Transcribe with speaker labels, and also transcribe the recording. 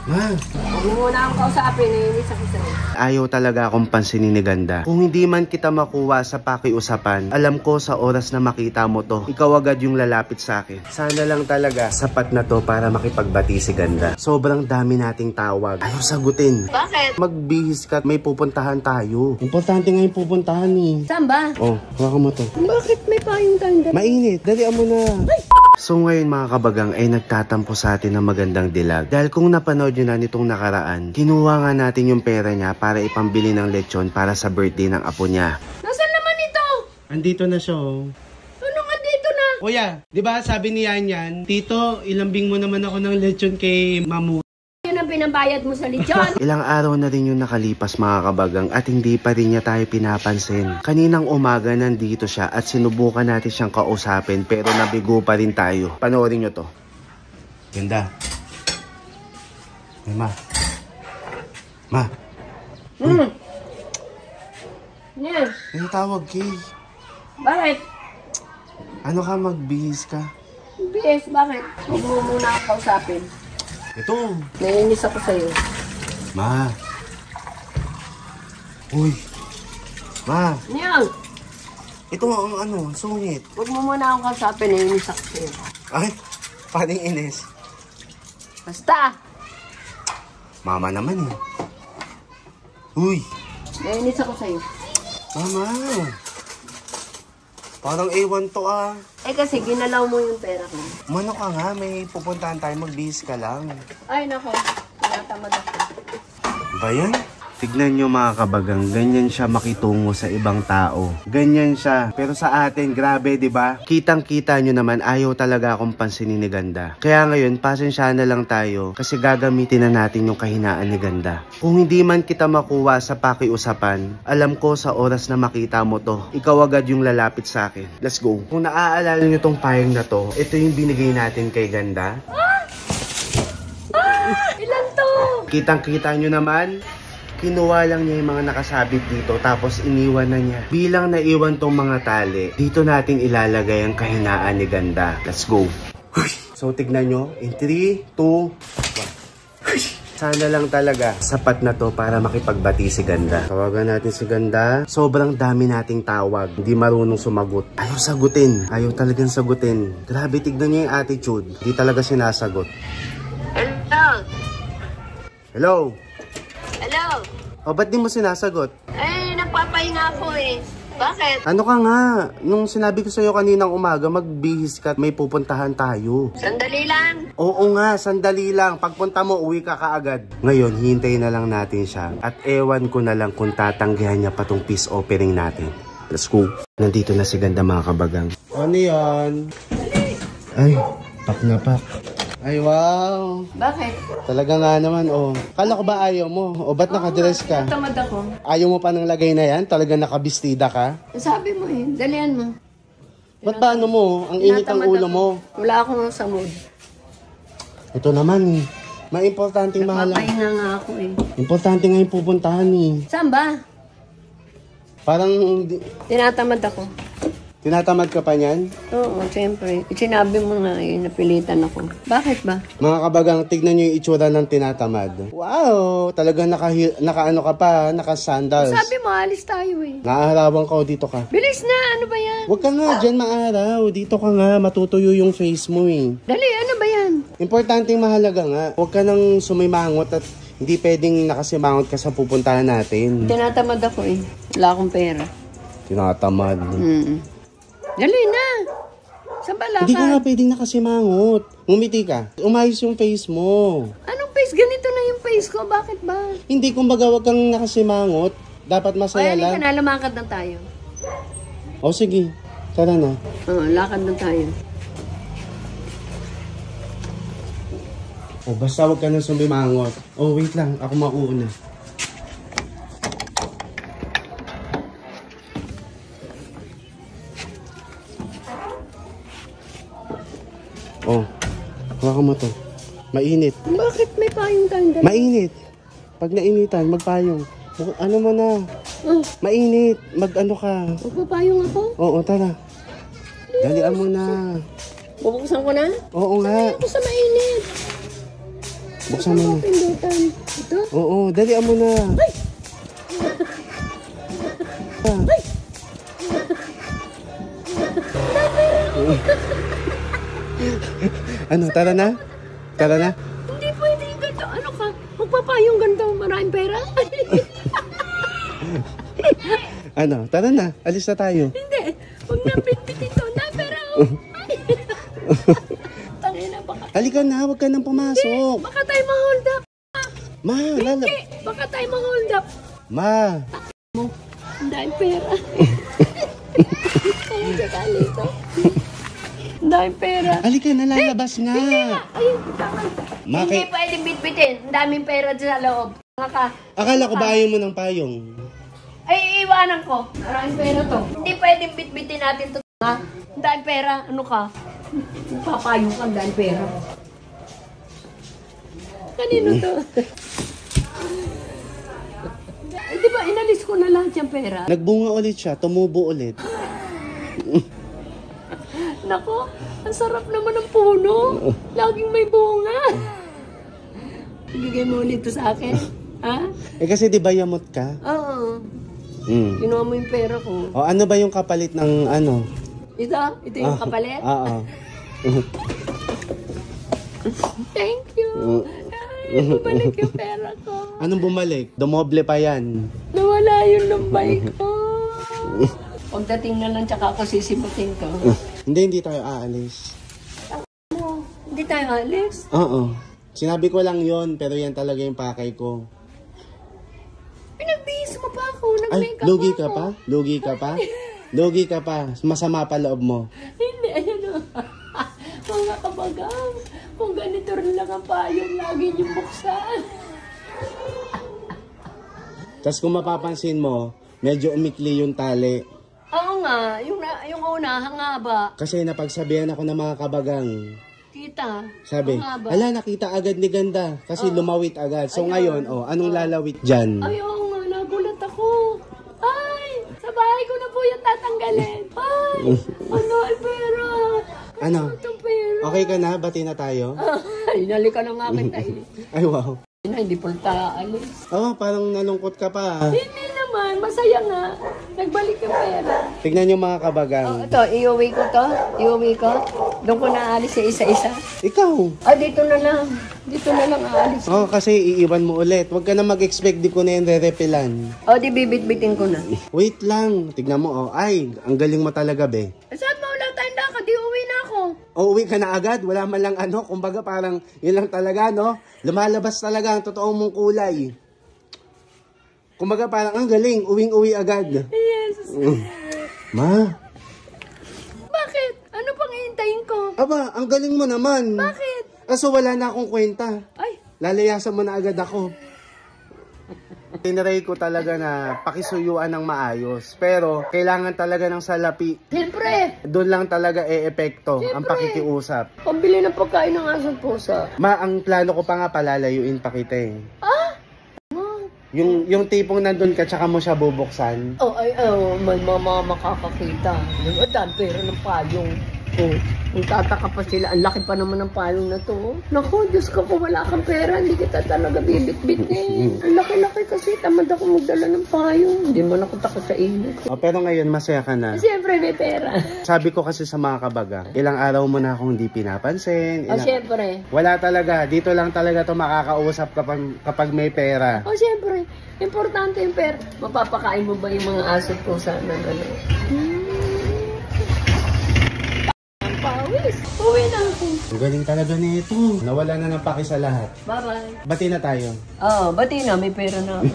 Speaker 1: Ma!
Speaker 2: Huwag mo muna akong kausapin, naiinis ako sa'yo.
Speaker 1: Ayaw talaga akong pansinin ni Ganda. Kung hindi man kita makuha sa pakiusapan, alam ko sa oras na makita mo to, ikaw agad yung lalapit sa akin. Sana lang talaga sapat na to para makipagbati si Ganda. Sobrang dami nating tawag. Ayaw sagutin.
Speaker 2: Bakit?
Speaker 1: Magbihis ka at may pupuntahan tayo. Importante nga yung pupuntahan eh.
Speaker 2: Saan ba?
Speaker 1: Oh, hawakan mo to.
Speaker 2: Bakit may payong tanda?
Speaker 1: Mainit, dalian mo na. So ngayon mga kabagang ay nagtatampo sa atin ng magandang dilag. Dahil kung napanood nyo na nitong nakaraan, kinuha nga natin yung pera niya para ipambili ng lechon para sa birthday ng apo niya.
Speaker 2: Nasaan naman ito?
Speaker 1: Andito na siya oh.
Speaker 2: Ano nga dito na?
Speaker 1: Kuya, di ba sabi ni Yan, Tito, ilambing mo naman ako ng lechon kay Mamu.
Speaker 2: Yun ang pinabayad mo sa lechon.
Speaker 1: Ilang araw na rin yung nakalipas mga kabagang at hindi pa rin niya tayo pinapansin. Kaninang umaga nandito siya at sinubukan natin siyang kausapin pero nabigo pa rin tayo. Panoorin nyo to. Ganda. Ay, Ma. Ma.
Speaker 2: Yan.
Speaker 1: Ano tawag, Kay?
Speaker 2: Bakit?
Speaker 1: Ano ka, magbihis ka?
Speaker 2: BS, bakit? Huwag mo muna akong kausapin.
Speaker 1: Ito.
Speaker 2: Naiinis ako sa'yo.
Speaker 1: Ma. Uy. Ma.
Speaker 2: Yan.
Speaker 1: Ito ang ano, sungit.
Speaker 2: Huwag mo muna akong kausapin, naiinis ako sa'yo.
Speaker 1: Ay, paring inis.
Speaker 2: Basta.
Speaker 1: Mama naman eh. Uy.
Speaker 2: Naiinis ako sa'yo.
Speaker 1: Mama. Parang A1 to ah.
Speaker 2: Eh kasi ginalaw mo yung pera ko.
Speaker 1: Mano ka nga, may pupuntahan tayo, magbihis ka lang.
Speaker 2: Ay nako, tinatamad ako.
Speaker 1: Ba yan? Tignan nyo mga kabagang, ganyan siya makitungo sa ibang tao. Ganyan siya. Pero sa atin, grabe, di ba? Kitang-kita nyo naman, ayaw talaga akong pansinin ni Ganda. Kaya ngayon, pasensya na lang tayo kasi gagamitin na natin yung kahinaan ni Ganda. Kung hindi man kita makuha sa pakiusapan, alam ko sa oras na makita mo to, ikaw agad yung lalapit sa akin. Let's go. Kung naaalala nyo tong payong na to, ito yung binigay natin kay Ganda.
Speaker 2: Ilan to?
Speaker 1: Kitang-kita nyo naman, kinuha lang niya yung mga nakasabit dito tapos iniwan na niya. Bilang naiwan tong mga tali, dito natin ilalagay ang kahinaan ni Ganda. Let's go. So tignan nyo, in 3, 2, 1. Sana lang talaga sapat na to para makipagbati si Ganda. Tawagan natin si Ganda. Sobrang dami nating tawag. Hindi marunong sumagot. Ayaw sagutin. Ayaw talagang sagutin. Grabe, tignan niyo yung attitude. Hindi talaga sinasagot.
Speaker 2: Hello?
Speaker 1: Hello?
Speaker 2: Hello?
Speaker 1: O, ba't di mo sinasagot?
Speaker 2: Eh, nagpapahinga ako eh. Bakit?
Speaker 1: Ano ka nga? Nung sinabi ko sa'yo kaninang umaga, magbihis ka at may pupuntahan tayo.
Speaker 2: Sandali lang.
Speaker 1: Oo nga, sandali lang. Pagpunta mo, uwi ka kaagad. Ngayon, hintayin na lang natin siya. At ewan ko na lang kung tatanggihan niya pa tong peace offering natin. Let's go. Nandito na si Ganda mga kabagang. Ano yan? Ay, pak na pak. Ay, wow.
Speaker 2: Bakit?
Speaker 1: Talaga nga naman, oh. Kala ko ba ayaw mo? O ba't nakadress ka?
Speaker 2: Tamad ako.
Speaker 1: Ayaw mo pa ng lagay na yan? Talaga nakabistida ka?
Speaker 2: Sabi mo eh, dalian mo.
Speaker 1: Ba't ba ano mo? Ang init ang ulo mo.
Speaker 2: Wala akong sa mood.
Speaker 1: Ito naman eh. May importanteng mahalaga.
Speaker 2: Nagpapahinga nga ako eh.
Speaker 1: Importante nga yung pupuntahan eh.
Speaker 2: Saan ba?
Speaker 1: Parang
Speaker 2: Tinatamad ako.
Speaker 1: tinatamad ka pa niyan?
Speaker 2: Oo, siyempre. Sinabi mo nga eh, napilitan ako. Bakit ba?
Speaker 1: Mga kabagang, tignan nyo yung itsura ng tinatamad. Wow! Talagang naka-ano ka pa, naka-sandals.
Speaker 2: Sabi mo, alis tayo eh.
Speaker 1: Naaharawan ka o dito ka.
Speaker 2: Bilis na, ano ba yan?
Speaker 1: Huwag ka nga dyan maaraw. Dito ka nga, matutuyo yung face mo eh.
Speaker 2: Dali, ano ba yan?
Speaker 1: Importanteng mahalaga nga. Huwag ka nang sumimangot at hindi pwedeng nakasimangot ka sa pupuntahan natin.
Speaker 2: Tinatamad ako eh. Wala akong pera.
Speaker 1: Tinatamad.
Speaker 2: Dali na. Saan ba lakad?
Speaker 1: Hindi ka nga pwedeng nakasimangot. Ngumiti ka. Umayos yung face mo.
Speaker 2: Anong face? Ganito na yung face ko. Bakit ba?
Speaker 1: Hindi, kumbaga wag kang nakasimangot. Dapat masaya
Speaker 2: Ay,
Speaker 1: lang.
Speaker 2: halika na. Lumakad na tayo.
Speaker 1: O sige, tara na.
Speaker 2: Oo, lakad na tayo.
Speaker 1: O basta wag ka nang sumimangot. O wait lang, ako mauuna. Oh, hawakan mo to. Mainit.
Speaker 2: Bakit may payong tanda?
Speaker 1: Mainit. Pag nainitan, magpayong. Ano mo na? Mainit. Mag-ano ka?
Speaker 2: Magpapayong ako?
Speaker 1: Oo, tara. Dalian mo na.
Speaker 2: Bubuksan ko na?
Speaker 1: Oo nga.
Speaker 2: Ako sa mainit.
Speaker 1: Buksan mo na.
Speaker 2: Pindutan. Ito?
Speaker 1: Oo, dalian mo na.
Speaker 2: Ay! Ay!
Speaker 1: Ano, tara na? Tara na?
Speaker 2: Hindi pwede yung ganito. Ano ka? Magpapayong ganito. Maraming pera?
Speaker 1: Ano, tara na. Alis na tayo.
Speaker 2: Hindi. Huwag na bitbit ito. Na pera. Tangina, baka.
Speaker 1: Halika na, huwag ka nang pumasok.
Speaker 2: Baka tayo ma-hold up.
Speaker 1: Ma, lalab.
Speaker 2: Hindi. Baka tayo ma-hold up.
Speaker 1: Ma.
Speaker 2: Mo. Ang daming pera. Ay, sakali ito. Ang daming pera.
Speaker 1: Halika na, lalabas nga.
Speaker 2: Ayun, tama.
Speaker 1: Ma,
Speaker 2: Hindi
Speaker 1: kay-
Speaker 2: pwedeng bitbitin. Ang daming pera sa loob.
Speaker 1: Akala ko ba ayaw mo ng payong?
Speaker 2: Ay, iiwanan ko. Maraming pera to. Hindi pwedeng bitbitin natin to. Ha? Ang daming pera. Ano ka? Papayong ka. Ang daming pera. Kanino to? Ay, di ba inalis ko na lahat yung pera?
Speaker 1: Nagbunga ulit siya, tumubo ulit.
Speaker 2: Nako, ang sarap naman ng puno. Laging may bunga. Bigay mo ulit to sa akin. Ha?
Speaker 1: Eh kasi di ba yamot ka?
Speaker 2: Oo.
Speaker 1: Mm.
Speaker 2: Kinuha mo yung pera ko.
Speaker 1: O ano ba yung kapalit ng ano?
Speaker 2: Ito? Ito yung kapalit?
Speaker 1: Oo.
Speaker 2: Thank you. Ay, bumalik yung pera ko.
Speaker 1: Anong bumalik? Dumoble pa yan.
Speaker 2: Nawala yung lumbay ko. Pagdating na lang tsaka ako sisimutin ko.
Speaker 1: Hindi tayo aalis.
Speaker 2: Ano? Hindi tayo alis?
Speaker 1: Oo. Sinabi ko lang yon pero yan talaga yung pakay ko.
Speaker 2: Pinagbihis mo pa ako.
Speaker 1: Ay,
Speaker 2: Nag-makeup
Speaker 1: lugi
Speaker 2: ako.
Speaker 1: ka pa? Lugi ka pa? Lugi ka pa. Masama pa loob mo.
Speaker 2: Hindi, ayan o. Mga kabagang, kung ganito rin lang ang payong, lagi niyong buksan.
Speaker 1: Tapos kung mapapansin mo, medyo umikli yung tali.
Speaker 2: Oo nga, yung una, hangaba.
Speaker 1: Kasi napagsabihan ako ng mga kabagang.
Speaker 2: Kita,
Speaker 1: Sabi,
Speaker 2: hangaba.
Speaker 1: ala nakita agad ni Ganda kasi lumawit agad. So ngayon, anong lalawit dyan?
Speaker 2: Ay, oo nga, nagulat ako. Ay, sa bahay ko na po yung tatanggalin. Ay, ano, pera.
Speaker 1: Ano?
Speaker 2: Itong pera.
Speaker 1: Okay ka na? Bati na tayo?
Speaker 2: Ay, nalika na nga kita eh.
Speaker 1: Ay wow.
Speaker 2: Hindi po taalis.
Speaker 1: Oh, parang nalungkot ka pa.
Speaker 2: Hindi naman, masaya nga. Nagbalik yung pera.
Speaker 1: Tignan yung mga
Speaker 2: Oh,
Speaker 1: kabagang.
Speaker 2: ito, iuwi ko to. Iuwi ko. Doon ko naalis sa isa-isa.
Speaker 1: Ikaw.
Speaker 2: Ah, dito na lang. Dito na lang aalis.
Speaker 1: Oh, kasi iiwan mo ulit. Huwag ka na mag-expect di ko na yung re-repilan.
Speaker 2: O, di bibit-bitin ko na.
Speaker 1: Wait lang. Tignan mo, oh. Ay, ang galing mo talaga, be.
Speaker 2: Saan mo wala tayong lakad? Di uwi na ako.
Speaker 1: O, uwi ka na agad. Wala man lang ano. Kumbaga parang yun lang talaga, no? Lumalabas talaga ang totoong mong kulay. Kumbaga parang ang galing. Uwing-uwi agad.
Speaker 2: Yes.
Speaker 1: Ma.
Speaker 2: Bakit? Ano pang hihintayin ko?
Speaker 1: Aba, ang galing mo naman.
Speaker 2: Bakit?
Speaker 1: Kaso wala na akong kwenta.
Speaker 2: Ay,
Speaker 1: Lalayasan mo na agad ako. Tinry ko talaga na pakisuyuan ng maayos. Pero, kailangan talaga ng salapi.
Speaker 2: siyempre.
Speaker 1: Doon lang talaga e-epekto ang
Speaker 2: Siyempre.
Speaker 1: pakikiusap.
Speaker 2: Pambili ng pagkain ng asong pusa.
Speaker 1: Ma, ang plano ko pa nga palalayuin pa kita eh.
Speaker 2: Ah?
Speaker 1: Yung tipong nandun ka tsaka mo siya bubuksan.
Speaker 2: Oh, ay, may mga makakakita. Yung dami pera ng payong. Oh, kung tataka pa sila, ang laki pa naman ng payong na to. Naku, Diyos ko, kung wala kang pera, hindi kita talaga bibit-bitin. Ang laki-laki kasi, tamad ako magdala ng payong. Hindi man ako takot sa init.
Speaker 1: O, pero ngayon masaya ka na.
Speaker 2: Siyempre, may pera.
Speaker 1: Sabi ko kasi sa mga kabaga, ilang araw mo na akong hindi pinapansin.
Speaker 2: O, siyempre.
Speaker 1: Wala talaga. Dito lang talaga to makakausap kapag may pera.
Speaker 2: O, siyempre. Importante yung pera. Mapapakain mo ba yung mga aso ko sa ano? Pawis. Uwi na ako.
Speaker 1: Ang galing talaga nito. Nawala na ng paki sa lahat.
Speaker 2: Bye-bye.
Speaker 1: Bati na tayo.
Speaker 2: Oh, bati na. May pera na ako.